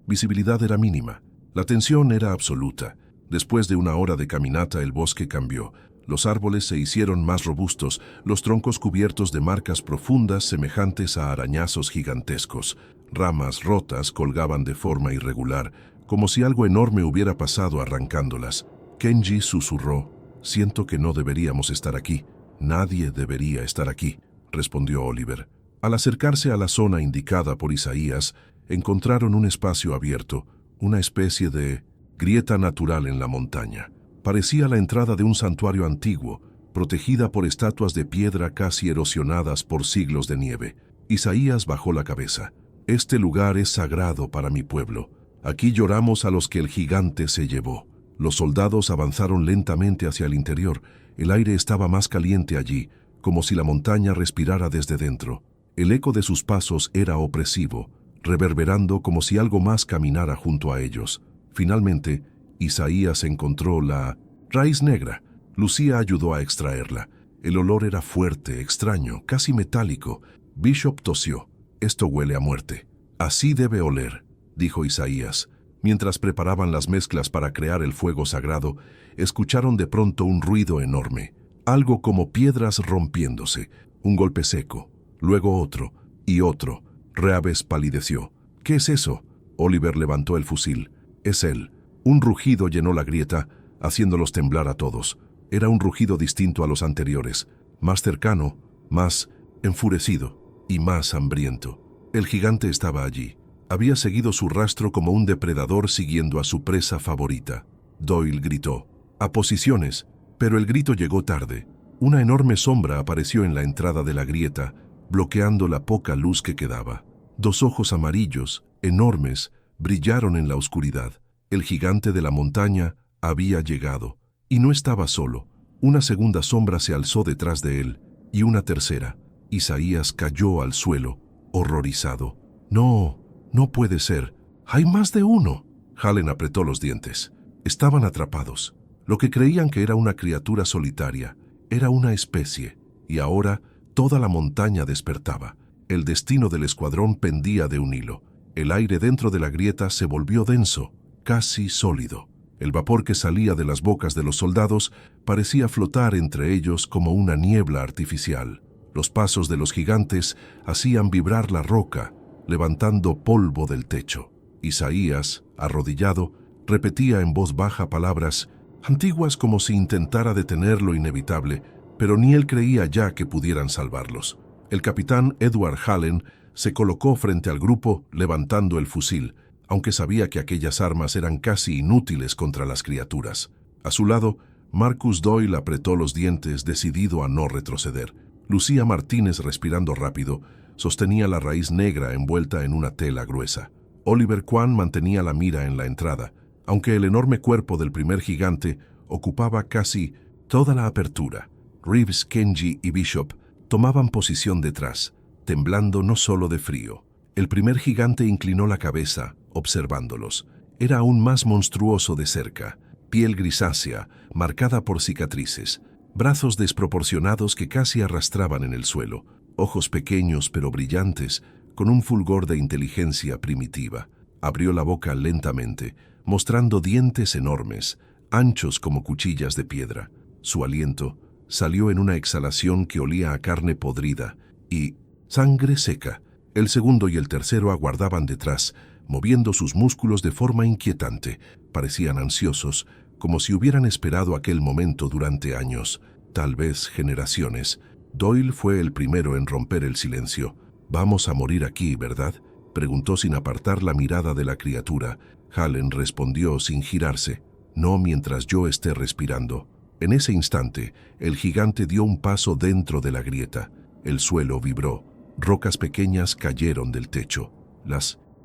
visibilidad era mínima. La tensión era absoluta. Después de una hora de caminata, el bosque cambió. Los árboles se hicieron más robustos, los troncos cubiertos de marcas profundas semejantes a arañazos gigantescos. Ramas rotas colgaban de forma irregular, como si algo enorme hubiera pasado arrancándolas. Kenji susurró: «Siento que no deberíamos estar aquí. Nadie debería estar aquí», respondió Oliver. Al acercarse a la zona indicada por Isaías, encontraron un espacio abierto, una especie de grieta natural en la montaña. Parecía la entrada de un santuario antiguo, protegida por estatuas de piedra casi erosionadas por siglos de nieve. Isaías bajó la cabeza. «Este lugar es sagrado para mi pueblo. Aquí lloramos a los que el gigante se llevó». Los soldados avanzaron lentamente hacia el interior. El aire estaba más caliente allí, como si la montaña respirara desde dentro. El eco de sus pasos era opresivo, reverberando como si algo más caminara junto a ellos. Finalmente, Isaías encontró la raíz negra. Lucía ayudó a extraerla. El olor era fuerte, extraño, casi metálico. Bishop tosió. «Esto huele a muerte». «Así debe oler», dijo Isaías. Mientras preparaban las mezclas para crear el fuego sagrado, escucharon de pronto un ruido enorme, algo como piedras rompiéndose, un golpe seco, luego otro y otro. Reaves palideció. «¿Qué es eso?» Oliver levantó el fusil. «Es él». Un rugido llenó la grieta, haciéndolos temblar a todos. Era un rugido distinto a los anteriores, más cercano, más enfurecido y más hambriento. El gigante estaba allí. Había seguido su rastro como un depredador siguiendo a su presa favorita. Doyle gritó: «¡A posiciones!». Pero el grito llegó tarde. Una enorme sombra apareció en la entrada de la grieta, bloqueando la poca luz que quedaba. 2 ojos amarillos, enormes, brillaron en la oscuridad. El gigante de la montaña había llegado, y no estaba solo. Una segunda sombra se alzó detrás de él, y una tercera. Isaías cayó al suelo, horrorizado. «No, no puede ser. Hay más de uno». Hallen apretó los dientes. Estaban atrapados. Lo que creían que era una criatura solitaria, era una especie, y ahora toda la montaña despertaba. El destino del escuadrón pendía de un hilo. El aire dentro de la grieta se volvió denso, casi sólido. El vapor que salía de las bocas de los soldados parecía flotar entre ellos como una niebla artificial. Los pasos de los gigantes hacían vibrar la roca, levantando polvo del techo. Isaías, arrodillado, repetía en voz baja palabras antiguas como si intentara detener lo inevitable, pero ni él creía ya que pudieran salvarlos. El capitán Edward Hallen se colocó frente al grupo levantando el fusil, aunque sabía que aquellas armas eran casi inútiles contra las criaturas. A su lado, Marcus Doyle apretó los dientes, decidido a no retroceder. Lucía Martínez, respirando rápido, sostenía la raíz negra envuelta en una tela gruesa. Oliver Quinn mantenía la mira en la entrada, aunque el enorme cuerpo del primer gigante ocupaba casi toda la apertura. Reeves, Kenji y Bishop tomaban posición detrás, temblando no solo de frío. El primer gigante inclinó la cabeza, observándolos. Era aún más monstruoso de cerca, piel grisácea, marcada por cicatrices, brazos desproporcionados que casi arrastraban en el suelo, ojos pequeños pero brillantes, con un fulgor de inteligencia primitiva. Abrió la boca lentamente, mostrando dientes enormes, anchos como cuchillas de piedra. Su aliento salió en una exhalación que olía a carne podrida y sangre seca. El segundo y el tercero aguardaban detrás, moviendo sus músculos de forma inquietante. Parecían ansiosos, como si hubieran esperado aquel momento durante años, tal vez generaciones. Doyle fue el primero en romper el silencio. «Vamos a morir aquí, ¿verdad?», preguntó sin apartar la mirada de la criatura. Hallen respondió sin girarse. «No mientras yo esté respirando». En ese instante, el gigante dio un paso dentro de la grieta. El suelo vibró. Rocas pequeñas cayeron del techo. La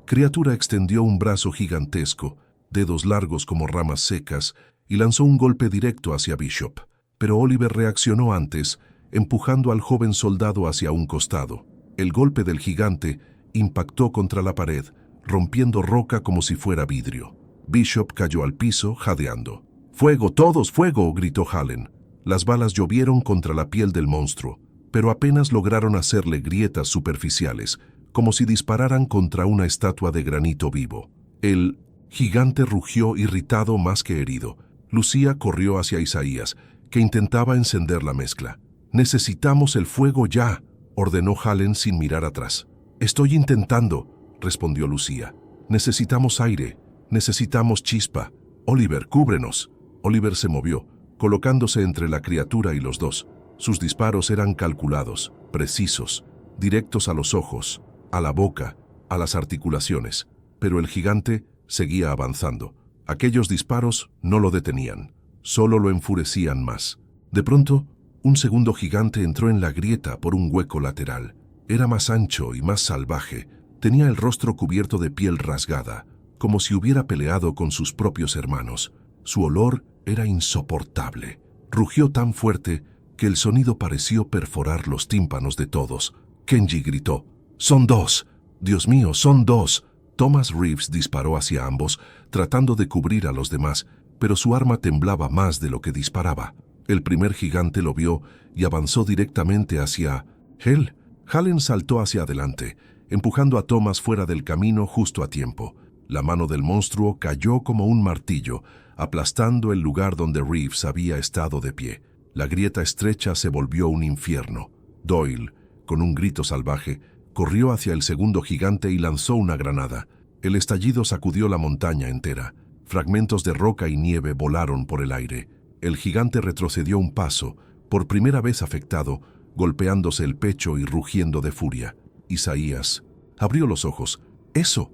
criatura extendió un brazo gigantesco, dedos largos como ramas secas, y lanzó un golpe directo hacia Bishop. Pero Oliver reaccionó antes, empujando al joven soldado hacia un costado. El golpe del gigante impactó contra la pared, rompiendo roca como si fuera vidrio. Bishop cayó al piso, jadeando. «¡Fuego, todos, fuego!», gritó Hallen. Las balas llovieron contra la piel del monstruo, pero apenas lograron hacerle grietas superficiales, como si dispararan contra una estatua de granito vivo. El gigante rugió irritado más que herido. Lucía corrió hacia Isaías, que intentaba encender la mezcla. «Necesitamos el fuego ya», ordenó Hallen sin mirar atrás. «Estoy intentando», respondió Lucía. «Necesitamos aire, necesitamos chispa. Oliver, cúbrenos». Oliver se movió, colocándose entre la criatura y los dos. Sus disparos eran calculados, precisos, directos a los ojos, a la boca, a las articulaciones. Pero el gigante seguía avanzando. Aquellos disparos no lo detenían, solo lo enfurecían más. De pronto, un segundo gigante entró en la grieta por un hueco lateral. Era más ancho y más salvaje. Tenía el rostro cubierto de piel rasgada, como si hubiera peleado con sus propios hermanos. Su olor era insoportable. Rugió tan fuerte que el sonido pareció perforar los tímpanos de todos. Kenji gritó: «¡Son dos! ¡Dios mío, son dos!». Thomas Reeves disparó hacia ambos, tratando de cubrir a los demás, pero su arma temblaba más de lo que disparaba. El primer gigante lo vio y avanzó directamente hacia él. Hallen saltó hacia adelante, empujando a Thomas fuera del camino justo a tiempo. La mano del monstruo cayó como un martillo, aplastando el lugar donde Reeves había estado de pie. La grieta estrecha se volvió un infierno. Doyle, con un grito salvaje, corrió hacia el segundo gigante y lanzó una granada. El estallido sacudió la montaña entera. Fragmentos de roca y nieve volaron por el aire. El gigante retrocedió un paso, por primera vez afectado, golpeándose el pecho y rugiendo de furia. Isaías abrió los ojos. «¡Eso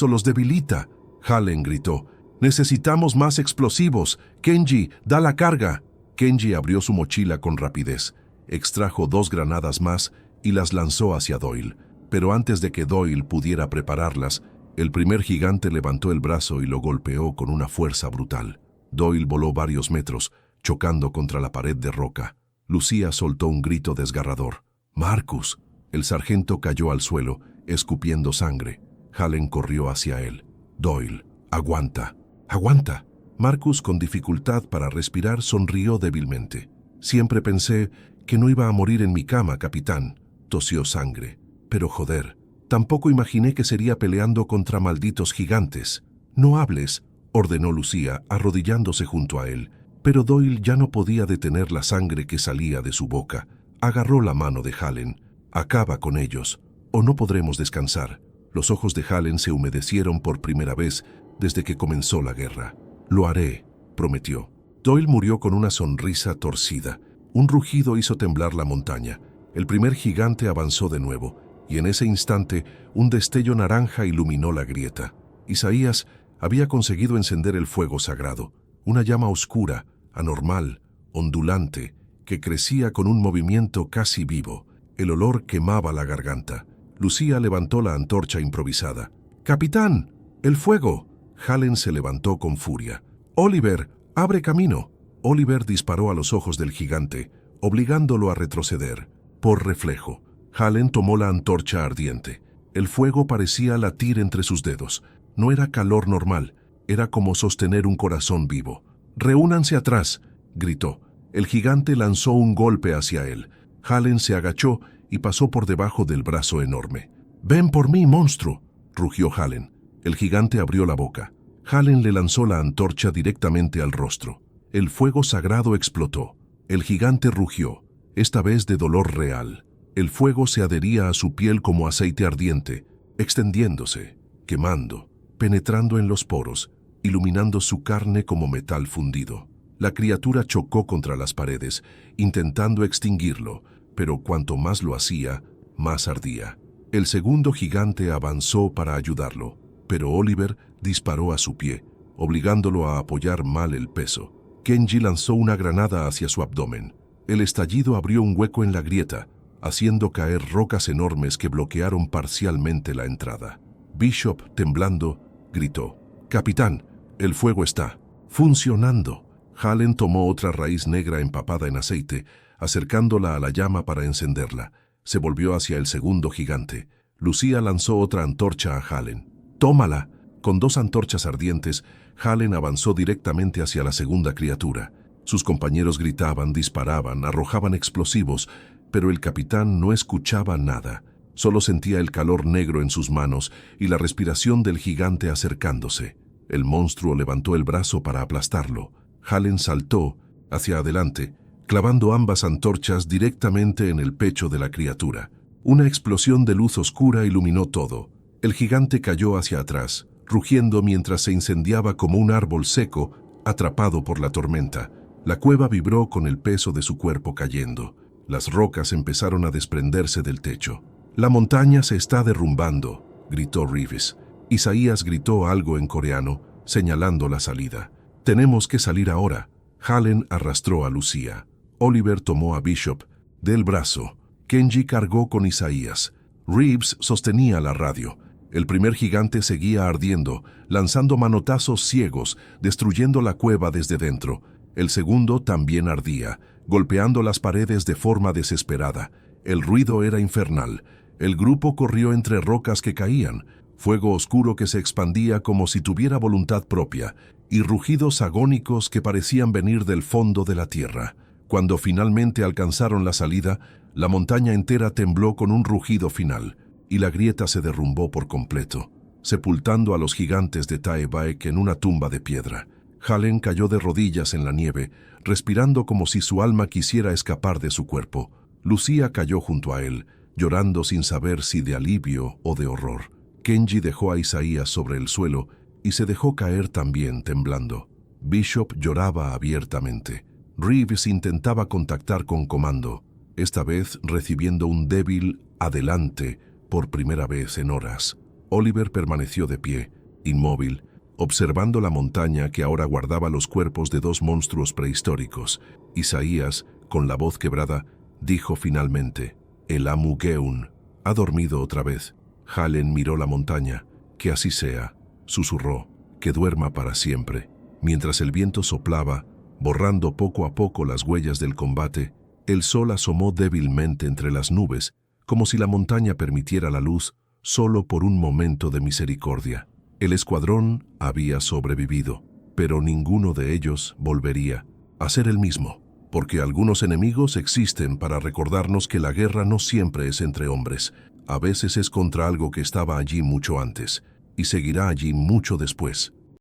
los debilita!». Hallen gritó: «¡Necesitamos más explosivos! Kenji, da la carga». Kenji abrió su mochila con rapidez, extrajo 2 granadas más y las lanzó hacia Doyle. Pero antes de que Doyle pudiera prepararlas, el primer gigante levantó el brazo y lo golpeó con una fuerza brutal. Doyle voló varios metros, chocando contra la pared de roca. Lucía soltó un grito desgarrador. «¡Marcus!». El sargento cayó al suelo, escupiendo sangre. Hallen corrió hacia él. «Doyle, aguanta, aguanta». Marcus, con dificultad para respirar, sonrió débilmente. «Siempre pensé que no iba a morir en mi cama, capitán», tosió sangre. «Pero joder, tampoco imaginé que sería peleando contra malditos gigantes». «No hables», ordenó Lucía, arrodillándose junto a él. Pero Doyle ya no podía detener la sangre que salía de su boca. Agarró la mano de Hallen. «Acaba con ellos, o no podremos descansar». Los ojos de Hallen se humedecieron por primera vez desde que comenzó la guerra. «Lo haré», prometió. Doyle murió con una sonrisa torcida. Un rugido hizo temblar la montaña. El primer gigante avanzó de nuevo, y en ese instante un destello naranja iluminó la grieta. Isaías había conseguido encender el fuego sagrado, una llama oscura, anormal, ondulante, que crecía con un movimiento casi vivo. El olor quemaba la garganta. Lucía levantó la antorcha improvisada. «¡Capitán! ¡El fuego!». Hallen se levantó con furia. «Oliver, abre camino». Oliver disparó a los ojos del gigante, obligándolo a retroceder. Por reflejo, Hallen tomó la antorcha ardiente. El fuego parecía latir entre sus dedos. No era calor normal, era como sostener un corazón vivo. «¡Reúnanse atrás!», gritó. El gigante lanzó un golpe hacia él. Hallen se agachó y pasó por debajo del brazo enorme. «¡Ven por mí, monstruo!», rugió Hallen. El gigante abrió la boca. Hallen le lanzó la antorcha directamente al rostro. El fuego sagrado explotó. El gigante rugió, esta vez de dolor real. El fuego se adhería a su piel como aceite ardiente, extendiéndose, quemando. penetrando en los poros, iluminando su carne como metal fundido. La criatura chocó contra las paredes, intentando extinguirlo, pero cuanto más lo hacía, más ardía. El segundo gigante avanzó para ayudarlo, pero Oliver disparó a su pie, obligándolo a apoyar mal el peso. Kenji lanzó una granada hacia su abdomen. El estallido abrió un hueco en la grieta, haciendo caer rocas enormes que bloquearon parcialmente la entrada. Bishop, temblando, gritó: «Capitán, el fuego está funcionando». Hallen tomó otra raíz negra empapada en aceite, acercándola a la llama para encenderla. Se volvió hacia el segundo gigante. Lucía lanzó otra antorcha a Hallen. «¡Tómala!». Con 2 antorchas ardientes, Hallen avanzó directamente hacia la segunda criatura. Sus compañeros gritaban, disparaban, arrojaban explosivos, pero el capitán no escuchaba nada. Solo sentía el calor negro en sus manos y la respiración del gigante acercándose. El monstruo levantó el brazo para aplastarlo. Hallen saltó hacia adelante, clavando ambas antorchas directamente en el pecho de la criatura. Una explosión de luz oscura iluminó todo. El gigante cayó hacia atrás, rugiendo mientras se incendiaba como un árbol seco, atrapado por la tormenta. La cueva vibró con el peso de su cuerpo cayendo. Las rocas empezaron a desprenderse del techo. «La montaña se está derrumbando», gritó Reeves. Isaías gritó algo en coreano, señalando la salida. «Tenemos que salir ahora». Hallen arrastró a Lucía. Oliver tomó a Bishop del brazo. Kenji cargó con Isaías. Reeves sostenía la radio. El primer gigante seguía ardiendo, lanzando manotazos ciegos, destruyendo la cueva desde dentro. El segundo también ardía, golpeando las paredes de forma desesperada. El ruido era infernal. El grupo corrió entre rocas que caían, fuego oscuro que se expandía como si tuviera voluntad propia, y rugidos agónicos que parecían venir del fondo de la tierra. Cuando finalmente alcanzaron la salida, la montaña entera tembló con un rugido final, y la grieta se derrumbó por completo, sepultando a los gigantes de Taebaek en una tumba de piedra. Hallen cayó de rodillas en la nieve, respirando como si su alma quisiera escapar de su cuerpo. Lucía cayó junto a él, llorando sin saber si de alivio o de horror. Kenji dejó a Isaías sobre el suelo y se dejó caer también, temblando. Bishop lloraba abiertamente. Reeves intentaba contactar con Comando, esta vez recibiendo un débil «adelante» por primera vez en horas. Oliver permaneció de pie, inmóvil, observando la montaña que ahora guardaba los cuerpos de 2 monstruos prehistóricos. Isaías, con la voz quebrada, dijo finalmente: «El Amugeun ha dormido otra vez». Hallen miró la montaña. «Que así sea», susurró, «que duerma para siempre». Mientras el viento soplaba, borrando poco a poco las huellas del combate, el sol asomó débilmente entre las nubes, como si la montaña permitiera la luz solo por un momento de misericordia. El escuadrón había sobrevivido, pero ninguno de ellos volvería a ser el mismo, porque algunos enemigos existen para recordarnos que la guerra no siempre es entre hombres, a veces es contra algo que estaba allí mucho antes, y seguirá allí mucho después.